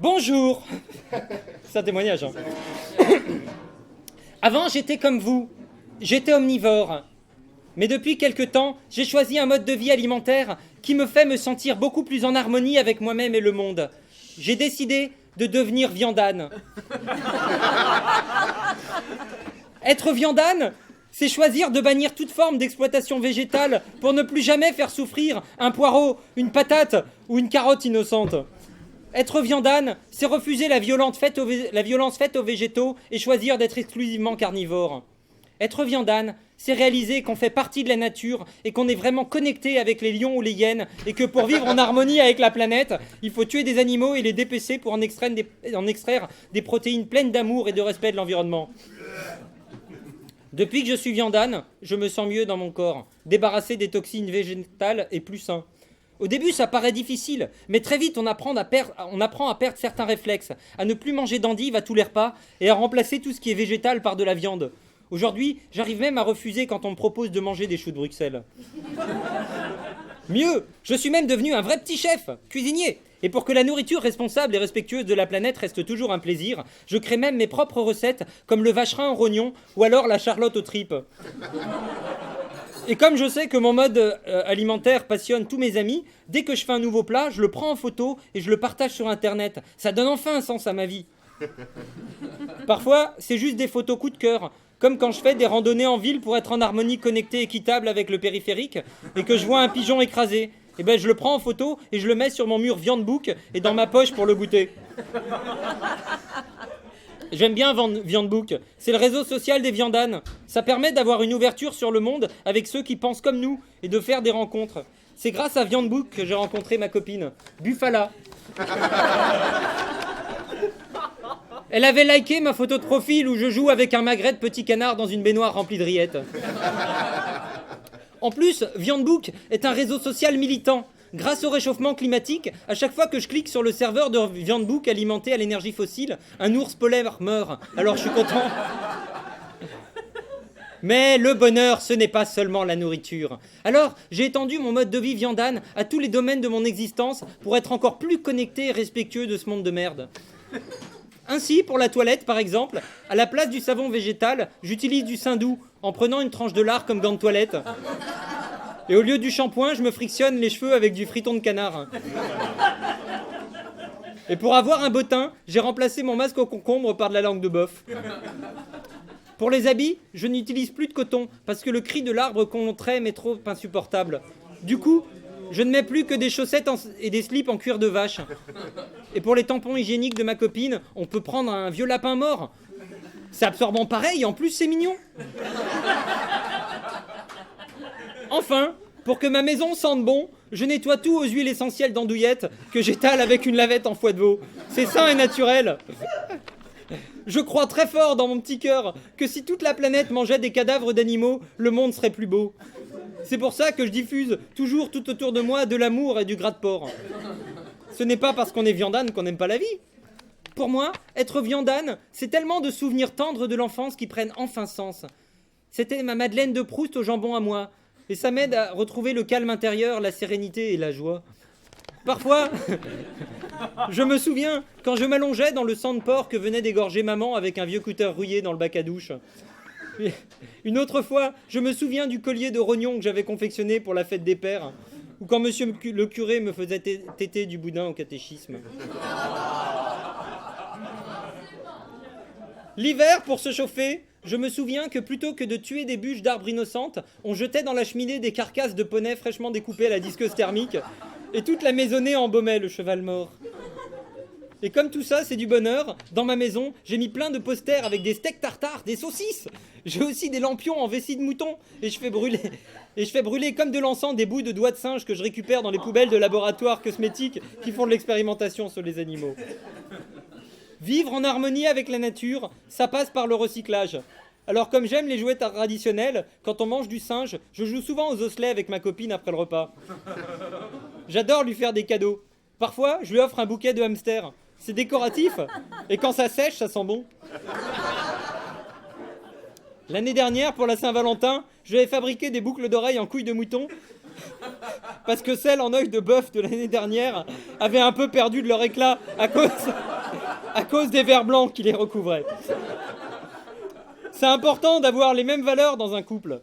Bonjour. C'est un témoignage. Hein. Avant, j'étais comme vous. J'étais omnivore. Mais depuis quelque temps, j'ai choisi un mode de vie alimentaire qui me fait me sentir beaucoup plus en harmonie avec moi-même et le monde. J'ai décidé de devenir viandane. Être viandane, c'est choisir de bannir toute forme d'exploitation végétale pour ne plus jamais faire souffrir un poireau, une patate ou une carotte innocente. Être viandane, c'est refuser la violence faite aux végétaux et choisir d'être exclusivement carnivore. Être viandane, c'est réaliser qu'on fait partie de la nature et qu'on est vraiment connecté avec les lions ou les hyènes et que pour vivre en harmonie avec la planète, il faut tuer des animaux et les dépecer pour en extraire des protéines pleines d'amour et de respect de l'environnement. Depuis que je suis viandane, je me sens mieux dans mon corps, débarrassé des toxines végétales et plus sain. Au début, ça paraît difficile, mais très vite, on apprend à perdre certains réflexes, à ne plus manger d'endives à tous les repas et à remplacer tout ce qui est végétal par de la viande. Aujourd'hui, j'arrive même à refuser quand on me propose de manger des choux de Bruxelles. Mieux, je suis même devenu un vrai petit chef, cuisinier. Et pour que la nourriture responsable et respectueuse de la planète reste toujours un plaisir, je crée même mes propres recettes, comme le vacherin au rognon ou alors la charlotte aux tripes. Et comme je sais que mon mode alimentaire passionne tous mes amis, dès que je fais un nouveau plat, je le prends en photo et je le partage sur Internet. Ça donne enfin un sens à ma vie. Parfois, c'est juste des photos coup de cœur, comme quand je fais des randonnées en ville pour être en harmonie connectée équitable avec le périphérique et que je vois un pigeon écrasé. Et ben je le prends en photo et je le mets sur mon mur Viandebook et dans ma poche pour le goûter. J'aime bien Viandebook, c'est le réseau social des viandanes. Ça permet d'avoir une ouverture sur le monde avec ceux qui pensent comme nous et de faire des rencontres. C'est grâce à Viandebook que j'ai rencontré ma copine, Bufala. Elle avait liké ma photo de profil où je joue avec un magret de petit canard dans une baignoire remplie de rillettes. En plus, Viandebook est un réseau social militant. Grâce au réchauffement climatique, à chaque fois que je clique sur le serveur de Viandebook alimenté à l'énergie fossile, un ours polaire meurt. Alors je suis content. Mais le bonheur, ce n'est pas seulement la nourriture. Alors, j'ai étendu mon mode de vie viandane à tous les domaines de mon existence pour être encore plus connecté et respectueux de ce monde de merde. Ainsi, pour la toilette, par exemple, à la place du savon végétal, j'utilise du saindoux en prenant une tranche de lard comme gant de toilette. Et au lieu du shampoing, je me frictionne les cheveux avec du friton de canard. Et pour avoir un beau teint, j'ai remplacé mon masque au concombre par de la langue de bœuf. Pour les habits, je n'utilise plus de coton parce que le cri de l'arbre qu'on traîne est trop insupportable. Du coup, je ne mets plus que des chaussettes et des slips en cuir de vache. Et pour les tampons hygiéniques de ma copine, on peut prendre un vieux lapin mort. C'est absorbant pareil, en plus c'est mignon. Enfin, pour que ma maison sente bon, je nettoie tout aux huiles essentielles d'andouillette que j'étale avec une lavette en foie de veau. C'est sain et naturel. Je crois très fort dans mon petit cœur que si toute la planète mangeait des cadavres d'animaux, le monde serait plus beau. C'est pour ça que je diffuse toujours tout autour de moi de l'amour et du gras de porc. Ce n'est pas parce qu'on est viandane qu'on n'aime pas la vie. Pour moi, être viandane, c'est tellement de souvenirs tendres de l'enfance qui prennent enfin sens. C'était ma Madeleine de Proust au jambon à moi. Et ça m'aide à retrouver le calme intérieur, la sérénité et la joie. Parfois, je me souviens quand je m'allongeais dans le sang de porc que venait d'égorger maman avec un vieux cutter rouillé dans le bac à douche. Une autre fois, je me souviens du collier de rognon que j'avais confectionné pour la fête des pères, ou quand monsieur le curé me faisait téter du boudin au catéchisme. L'hiver, pour se chauffer, je me souviens que plutôt que de tuer des bûches d'arbres innocentes, on jetait dans la cheminée des carcasses de poneys fraîchement découpées à la disqueuse thermique, et toute la maisonnée embaumait le cheval mort. Et comme tout ça, c'est du bonheur, dans ma maison, j'ai mis plein de posters avec des steaks tartares, des saucisses. J'ai aussi des lampions en vessie de mouton, et je fais brûler comme de l'encens des bouts de doigts de singe que je récupère dans les poubelles de laboratoires cosmétiques qui font de l'expérimentation sur les animaux. Vivre en harmonie avec la nature, ça passe par le recyclage. Alors comme j'aime les jouets traditionnels, quand on mange du singe, je joue souvent aux osselets avec ma copine après le repas. J'adore lui faire des cadeaux. Parfois, je lui offre un bouquet de hamsters. C'est décoratif, et quand ça sèche, ça sent bon. L'année dernière, pour la Saint-Valentin, je vais fabriquer des boucles d'oreilles en couilles de mouton parce que celles en œil de bœuf de l'année dernière avaient un peu perdu de leur éclat à cause des vers blancs qui les recouvraient. C'est important d'avoir les mêmes valeurs dans un couple.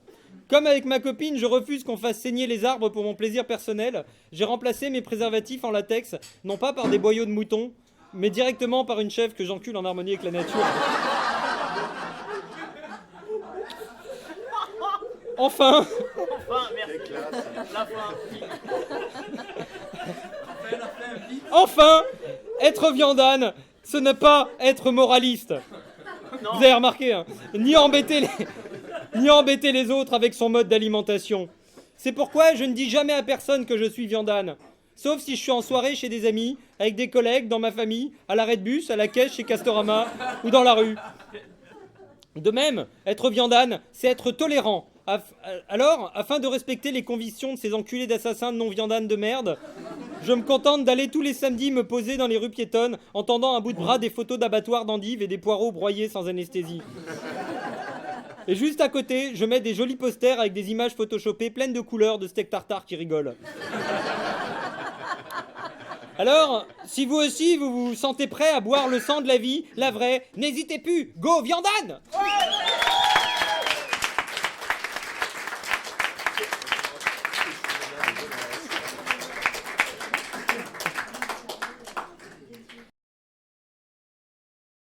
Comme avec ma copine, je refuse qu'on fasse saigner les arbres pour mon plaisir personnel. J'ai remplacé mes préservatifs en latex, non pas par des boyaux de mouton, mais directement par une chèvre que j'encule en harmonie avec la nature. Enfin, enfin, être viandane, ce n'est pas être moraliste. Vous avez remarqué, hein, ni embêter les autres avec son mode d'alimentation. C'est pourquoi je ne dis jamais à personne que je suis viandane. Sauf si je suis en soirée chez des amis, avec des collègues, dans ma famille, à l'arrêt de bus, à la caisse chez Castorama ou dans la rue. De même, être viandane, c'est être tolérant. Alors, afin de respecter les convictions de ces enculés d'assassins de non-viandanes de merde, je me contente d'aller tous les samedis me poser dans les rues piétonnes en tendant un bout de bras des photos d'abattoirs d'endives et des poireaux broyés sans anesthésie. Et juste à côté, je mets des jolis posters avec des images photoshopées pleines de couleurs de steak tartare qui rigolent. Alors, si vous aussi vous vous sentez prêt à boire le sang de la vie, la vraie, n'hésitez plus, go viandane!